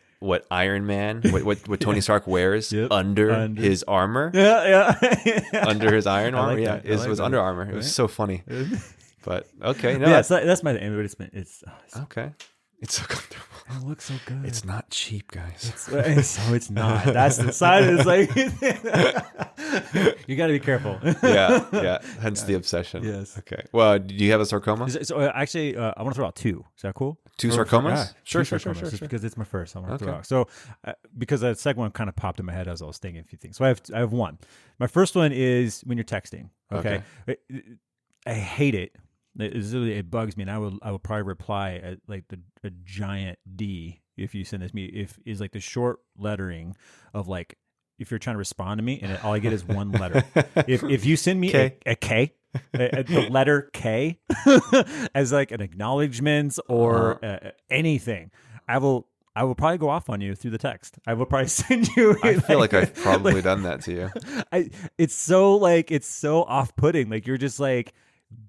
Iron Man, what Tony Stark wears under his armor, under his iron armor, it was Under Armour. It was so funny, but okay, no, that's my thing. It's okay. It's so comfortable. It looks so good. It's not cheap, guys. It's not. That's the side. It's like you got to be careful. Yeah. Hence the obsession. Yes. Okay. Well, do you have a sarcoma? So actually, I want to throw out 2. Is that cool? 2 sarcomas? Yeah. Sure. Just because it's my first, I want to throw out. So because that second one kind of popped in my head as I was thinking a few things. So I have one. My first one is when you're texting. Okay. I hate it. It bugs me, and I will probably reply at like a giant D if you send this me. If is like the short lettering of like if you're trying to respond to me, and all I get is one letter. If you send me a K, the letter K, as like an acknowledgement or anything, I will probably go off on you through the text. I will probably send you. I feel like I've probably done that to you. It's so off-putting. Like you're just like.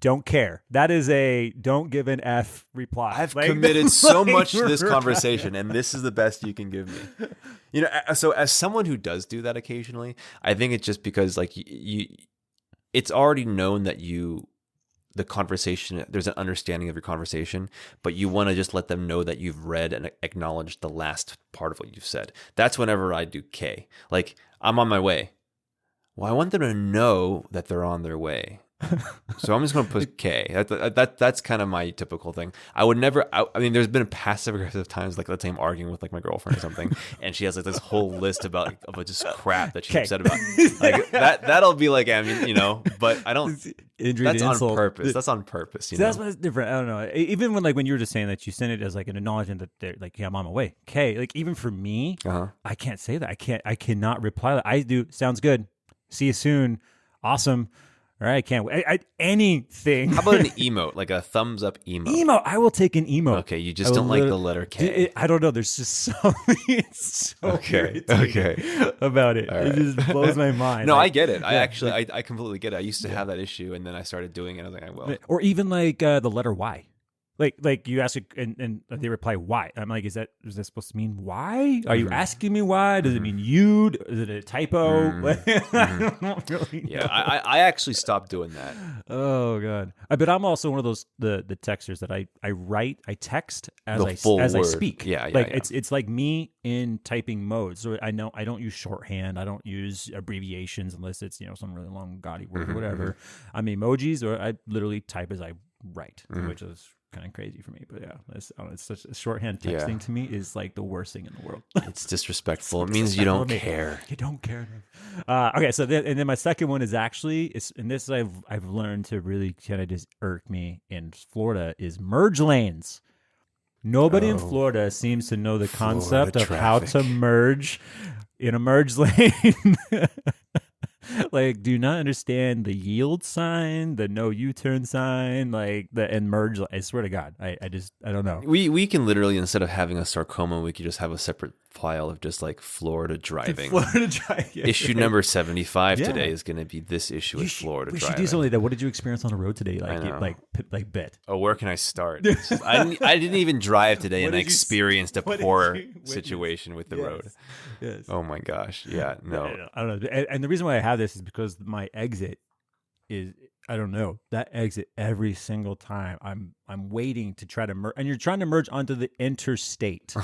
Don't care. That is a don't give an F reply. I've committed so much to this conversation, and this is the best you can give me. So as someone who does do that occasionally, I think it's just because like it's already known that the conversation, there's an understanding of your conversation, but you want to just let them know that you've read and acknowledged the last part of what you've said. That's whenever I do K. Like, I'm on my way. Well, I want them to know that they're on their way. So I'm just going to put K. That's kind of my typical thing. I would never. I mean, there's been passive aggressive times, like let's say I'm arguing with like my girlfriend or something, and she has like this whole list of just crap that she's upset about. Like that'll be like, I mean, but I don't. That's on purpose. That's on purpose. That's what's different. I don't know. Even when you were just saying that you sent it as like an acknowledgement that they're like, yeah, I'm on my way. K. Like even for me, I can't say that. I cannot reply that. I do. Sounds good. See you soon. Awesome. All right, can't wait. Anything. How about an emote, like a thumbs up emote? Emote. I will take an emote. Okay, you just don't like the letter K. I don't know. There's just something so irritating about it. Right. It just blows my mind. No, I get it. I completely get it. I used to have that issue, and then I started doing it. I was like, well. Or even like the letter Y. Like you ask it and they reply why. I'm like, is that supposed to mean why? Are you asking me why? Does it mean you? Is it a typo? I don't really know. Yeah, I actually stopped doing that. Oh god. But I'm also one of those the texters that I text as I speak. Yeah. It's like me in typing mode. So I know I don't use shorthand. I don't use abbreviations unless it's some really long gaudy word or whatever. I'm emojis, or I literally type as I write, which is kind of crazy for me. But yeah, I don't know, it's such shorthand Yeah. texting to me is like the worst thing in the world. It's disrespectful. It means you don't care. You don't care. Okay, so then my second one is actually, and this I've learned to really kind of just irk me in Florida, is merge lanes. Nobody in Florida seems to know the concept of how to merge in a merge lane. Like, do not understand the yield sign, the no U-turn sign, like and merge. I swear to God, I don't know. We can literally, instead of having a sarcoma, we could just have a separate file of just like Florida driving. Florida driving. Yeah, issue number 75 Yeah. today is going to be this issue with Florida we driving. should do something like that. What did you experience on the road today? Like bit. Oh, where can I start? I didn't even drive today, and I experienced a poor situation with the road. Yes. Oh my gosh. Yeah. No. I don't know. And the reason why I have this is because my exit is, I don't know, that exit every single time I'm waiting to try to merge, and you're trying to merge onto the interstate.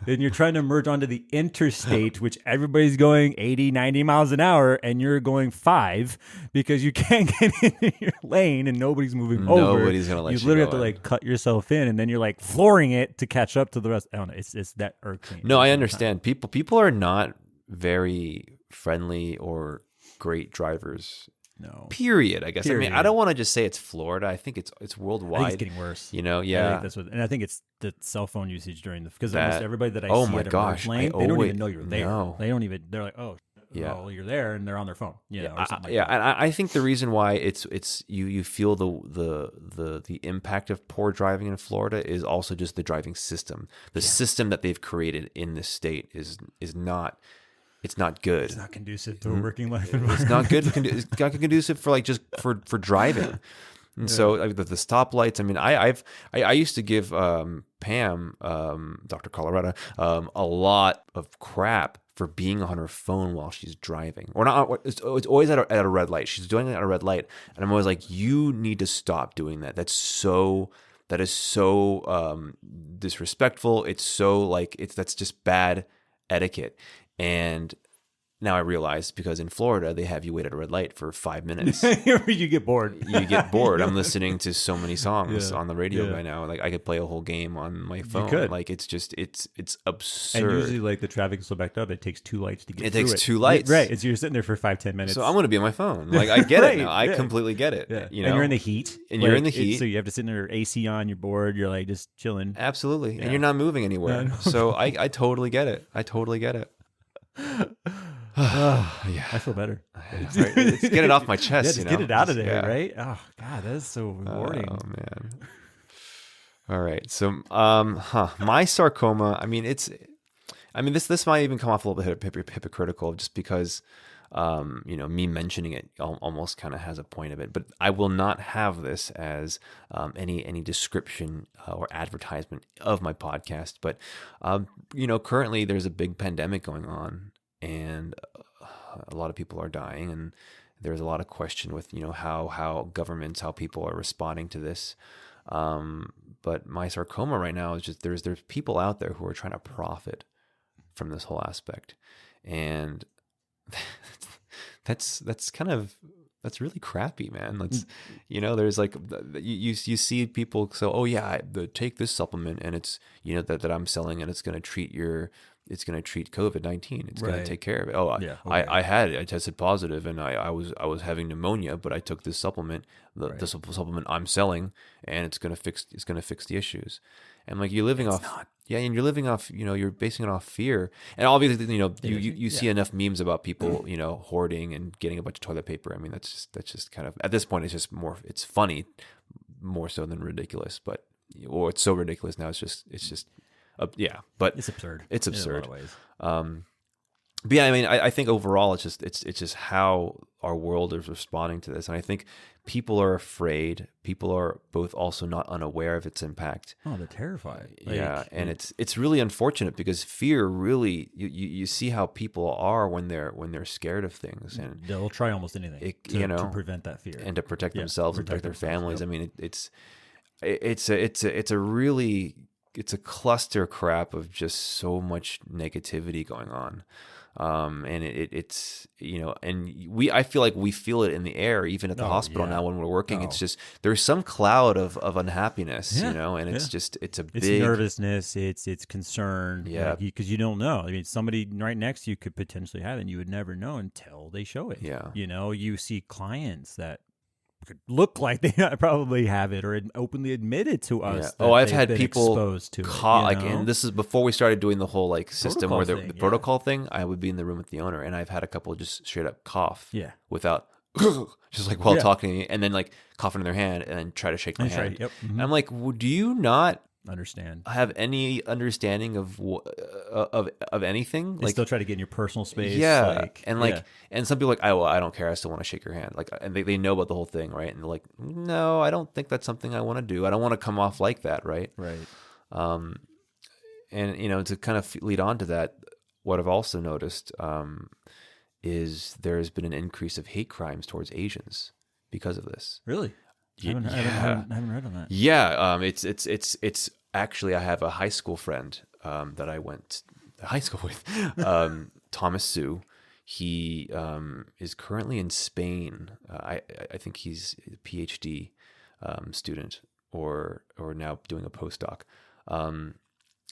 And you're trying to merge onto the interstate, which everybody's going 80, 90 miles an hour, and you're going 5 because you can't get into your lane and nobody's moving over. Nobody's going to let you You literally go have to in. like cut yourself in, and then you're like flooring it to catch up to the rest. I don't know. It's that irks me. No, I understand. People are not very friendly or great drivers. No. Period, I guess. I mean, Period. I don't want to just say it's Florida. I think it's worldwide. I think it's getting worse. You know, I yeah. think that's what, and I think it's the cell phone usage during because That- almost everybody that I oh see my at a gosh, merge lane, I they don't always- even know you're there. no. They don't even. They're like, oh, Yeah. well, you're there, and they're on their phone. You know, or something like Yeah, that. I think the reason why it's you feel the impact of poor driving in Florida is also just the driving system. The system that they've created in this state is not. It's not good. It's not conducive to a working life environment. It's not good. It's not conducive for like just for driving. And so like, the stoplights. I mean, I used to give Pam, Dr. Colorado, a lot of crap for being on her phone while she's driving, or not. It's always at a red light. She's doing it at a red light, and I'm always like, you need to stop doing that. That is so disrespectful. It's so like that's just bad etiquette. And now I realize, because in Florida they have you wait at a red light for 5 minutes. You get bored. You get bored. I'm listening to so many songs on the radio Yeah. right now. Like I could play a whole game on my phone. could. Like it's absurd. And usually, like the traffic is so backed up, it takes 2 lights to get. It through takes it. 2 lights. right? It's you're sitting there for 5-10 minutes. So I'm going to be on my phone. Like I get it now. I yeah. completely get it. yeah. You know? And you're in the heat. And you're in the heat. So you have to sit in your AC on. You're bored. You're like just chilling. Absolutely. And you're not moving anywhere. No. So I totally get it. I totally get it. Yeah, I feel better. Right. Let's get it off my chest. Yeah, just you know? get it out of Just- there, yeah. right? Oh God, that is so rewarding. Oh man. All right. So my sarcoma, this might even come off a little bit hypocritical, just because me mentioning it almost kind of has a point of it, but I will not have this as any description or advertisement of my podcast. But currently there's a big pandemic going on, and a lot of people are dying, and there's a lot of question with how governments, how people are responding to this. But my sarcoma right now is just there's people out there who are trying to profit from this whole aspect, and that's really crappy, man. There's like you see people. So, oh yeah, take this supplement, and it's that I'm selling, and it's going to treat COVID-19. It's going Right. to take care of it. Oh, Yeah, okay. I tested positive, and I was having pneumonia, but I took this supplement, the supplement I'm selling, and it's going to fix the issues. And like you're living and you're living off, you're basing it off fear. And obviously, you see enough memes about people, hoarding and getting a bunch of toilet paper. I mean, that's just kind of, at this point, it's funny more so than ridiculous, or it's so ridiculous now. But It's absurd. It's in a absurd. lot of ways. But yeah, I mean, I think overall, it's just how our world is responding to this, and I think people are afraid. People are both also not unaware of its impact. Oh, they're terrified. And it's really unfortunate, because fear really you see how people are when they're scared of things, and they'll try almost anything to prevent that fear and to protect themselves and protect their themselves, families. yep. I mean, it's a really it's a cluster crap of just so much negativity going on. And it's, and I feel like we feel it in the air, even at the hospital now when we're working. It's just, there's some cloud of unhappiness, and it's just, it's big nervousness. It's concern. Yeah. Because you don't know. I mean, somebody right next to you could potentially have it, and you would never know until they show it. Yeah. You see clients that could look like they probably have it or openly admitted to us. Yeah. I've had people exposed to it, and this is before we started doing the whole system protocol where thing, the protocol thing. I would be in the room with the owner, and I've had a couple just straight up cough, without just while talking to me, and then coughing in their hand, and then try to shake my hand. Yep. Mm-hmm. And I'm like, well, do you not have any understanding of anything? They still try to get in your personal space. And some people are like, I don't care. I still want to shake your hand. And they know about the whole thing, right? And they're like, no, I don't think that's something I want to do. I don't want to come off like that, right? Right. And to kind of lead on to that, what I've also noticed is there's been an increase of hate crimes towards Asians because of this. Really? I haven't read on that. Yeah, it's actually, I have a high school friend that I went to high school with, Thomas Sue. He is currently in Spain. I think he's a PhD student or now doing a postdoc.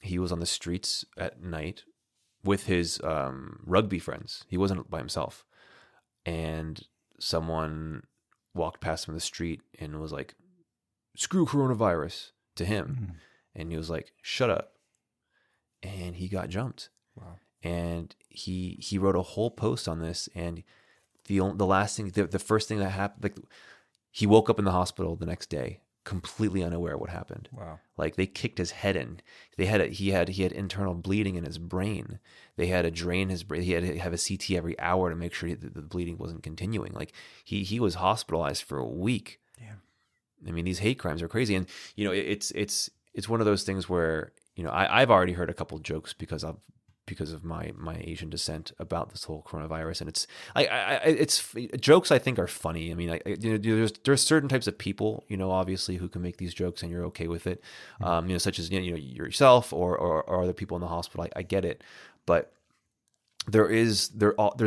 He was on the streets at night with his rugby friends. He wasn't by himself, and someone walked past him in the street and was like, "Screw coronavirus" to him. Mm-hmm. And he was like, "Shut up." And he got jumped. Wow. And he wrote a whole post on this. And the last thing, the first thing that happened, he woke up in the hospital the next day, completely unaware of what happened. Wow. They kicked his head in. He had internal bleeding in his brain. They had to drain his brain. He had to have a CT every hour to make sure that the bleeding wasn't continuing. He was hospitalized for a week. Damn. I mean, these hate crimes are crazy. And, it's one of those things where, I've already heard a couple jokes because of my Asian descent about this whole coronavirus, and it's jokes I think are funny. I mean, there's certain types of people, obviously, who can make these jokes and you're okay with it, such as yourself or other people in the hospital. I get it, but there's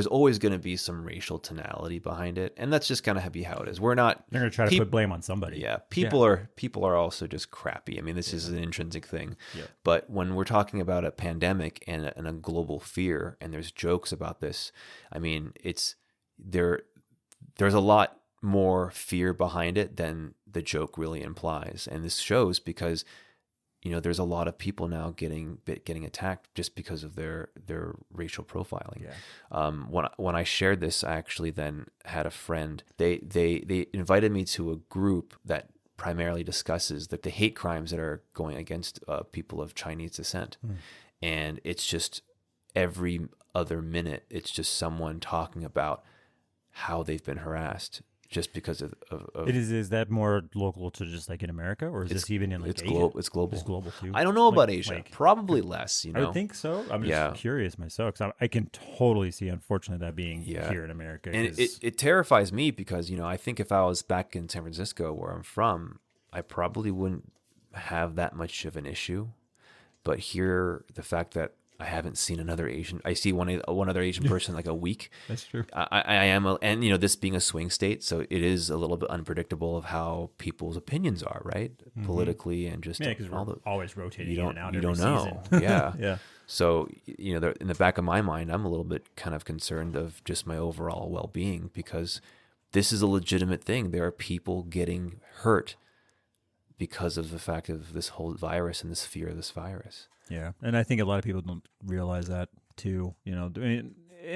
always going to be some racial tonality behind it, and that's just going to be how it is. They're going to try to put blame on somebody. Yeah, people are also just crappy. I mean, this is an intrinsic thing. Yeah. But when we're talking about a pandemic and a global fear, and there's jokes about this, I mean, there's a lot more fear behind it than the joke really implies, and this shows because there's a lot of people now getting attacked just because of their racial profiling. Yeah. When I shared this, I actually then had a friend. They invited me to a group that primarily discusses the hate crimes that are going against people of Chinese descent, and it's just every other minute, it's just someone talking about how they've been harassed. Just because of is that more local to just in America, or is this even in Asia? It's global. It's global too. I don't know about Asia. Probably less. I would think so. I'm just curious myself because I can totally see, unfortunately, that being here in America. And it terrifies me because I think if I was back in San Francisco, where I'm from, I probably wouldn't have that much of an issue. But here, the fact that I haven't seen another Asian. I see one other Asian person a week. That's true. I am, and this being a swing state, so it is a little bit unpredictable of how people's opinions are, right? Mm-hmm. Politically and just because we're always rotating in and out. You don't know. Yeah. Yeah. So in the back of my mind, I'm a little bit kind of concerned of just my overall well-being because this is a legitimate thing. There are people getting hurt because of the fact of this whole virus and this fear of this virus. Yeah, and I think a lot of people don't realize that too. In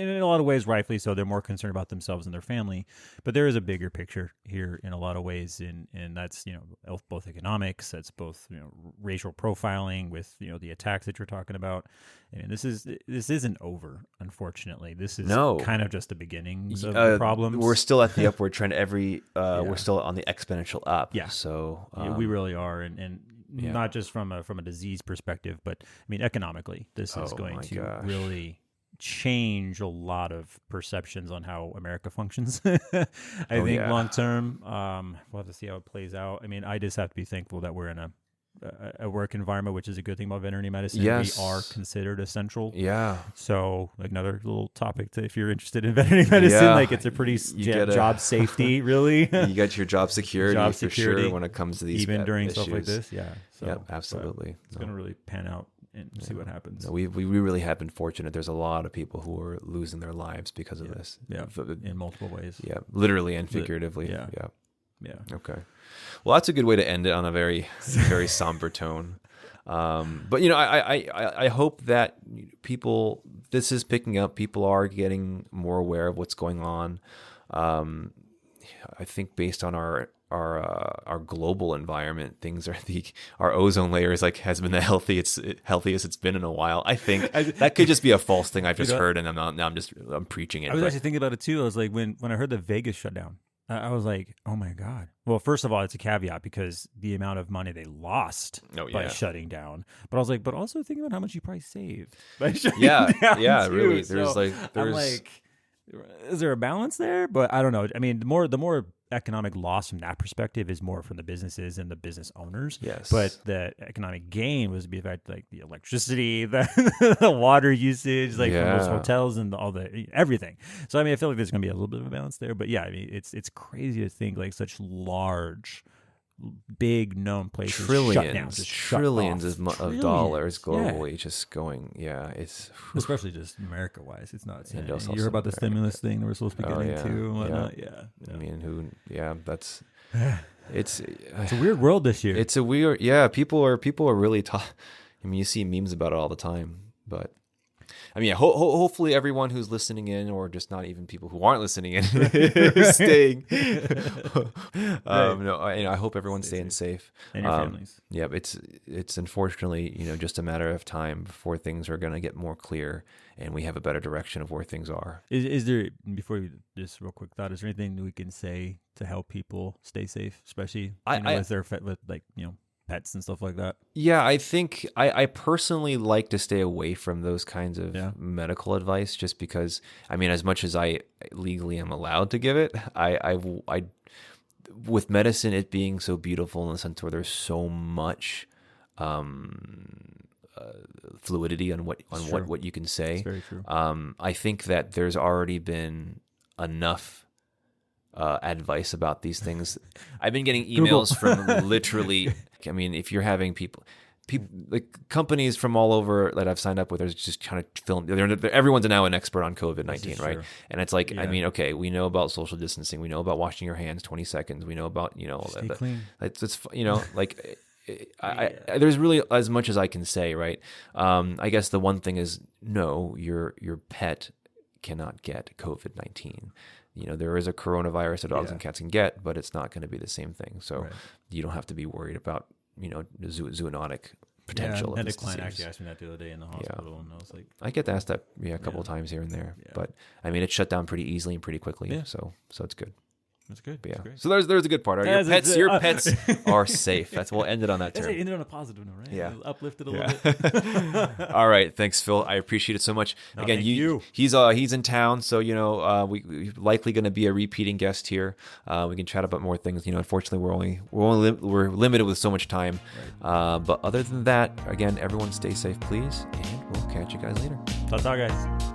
a lot of ways, rightfully so. They're more concerned about themselves and their family, but there is a bigger picture here in a lot of ways, and that's both economics, that's both racial profiling with the attacks that you're talking about. And this isn't over, unfortunately. This is kind of just the beginnings of the problems. We're still at the upward trend. We're still on the exponential up. Yeah, so we really are, and. Yeah. Not just from a disease perspective, but I mean economically, this is going to really change a lot of perceptions on how America functions. I think long term, we'll have to see how it plays out. I mean, I just have to be thankful that we're in a a work environment, which is a good thing about veterinary medicine. Yes. We are considered essential. Yeah. So another little topic to, if you're interested in veterinary medicine, Yeah. like it's a pretty job safety, really. You got your job security for sure when it comes to these even during issues. stuff like this. Yeah. So, Yep, absolutely. It's going to really pan out and see what happens. No, we really have been fortunate. There's a lot of people who are losing their lives because of this. Yeah, in multiple ways. Yeah, literally and figuratively. Yeah. Yeah. Okay. Well, that's a good way to end it on a very, very somber tone. But I hope that this is picking up. People are getting more aware of what's going on. I think based on our global environment, our ozone layer has been the healthiest it's been in a while. I think that could just be a false thing I've just heard, and I'm preaching it. I was actually thinking about it too. I was like, when I heard the Vegas shutdown, I was like, oh my God. Well, first of all, it's a caveat because the amount of money they lost by shutting down. But I was like, but also think about how much you probably saved by shutting down. Yeah, too. Really. I'm like, is there a balance there? But I don't know. I mean, the more economic loss from that perspective is more from the businesses and the business owners. Yes. But the economic gain was the fact, like the electricity, the water usage, from those hotels and everything. So I mean, I feel like there's going to be a little bit of a balance there. But yeah, I mean, it's crazy to think like such large, big known places trillions of dollars globally just going. It's especially just America wise. It's not. You heard about the stimulus thing that we're supposed to be getting to and whatnot. Yeah. I mean, that's it's a weird world this year. It's a weird. People are really tough. I mean, you see memes about it all the time, but. I mean, hopefully everyone who's listening in, or just not even people who aren't listening in, is staying. I hope everyone's staying safe. And your families. Yeah, it's unfortunately, just a matter of time before things are going to get more clear and we have a better direction of where things are. Is there, before you, just real quick thought, is there anything we can say to help people stay safe, especially as they're with pets and stuff like that? Yeah, I think I personally like to stay away from those kinds of medical advice, just because, I mean, as much as I legally am allowed to give it, I with medicine, it being so beautiful in the sense where there's so much fluidity on what you can say. That's very true. I think that there's already been enough advice about these things. I've been getting emails from literally, I mean, if you're having people like companies from all over that I've signed up with are just trying to film. Everyone's now an expert on COVID-19, right? True. And it's like, I mean, okay, we know about social distancing. We know about washing your hands 20 seconds. We know about, stay clean. It's like, there's really as much as I can say, right? I guess the one thing is, no, your pet cannot get COVID-19. There is a coronavirus that dogs and cats can get, but it's not going to be the same thing. So you don't have to be worried about, the zoonotic potential of this disease. Client actually asked me that the other day in the hospital, and I was like, I get asked that a couple of times here and there, but I mean, it's shut down pretty easily and pretty quickly. So it's good. That's good. But yeah. So there's a good part. Your pets are safe. We'll end it on that term. End it on a positive note, right? Yeah. Uplifted a little bit. All right. Thanks, Phil. I appreciate it so much. Again, he's in town, so we're likely going to be a repeating guest here. We can chat about more things. Unfortunately, we're limited with so much time. Right. But other than that, again, everyone stay safe, please, and we'll catch you guys later. Talk, guys.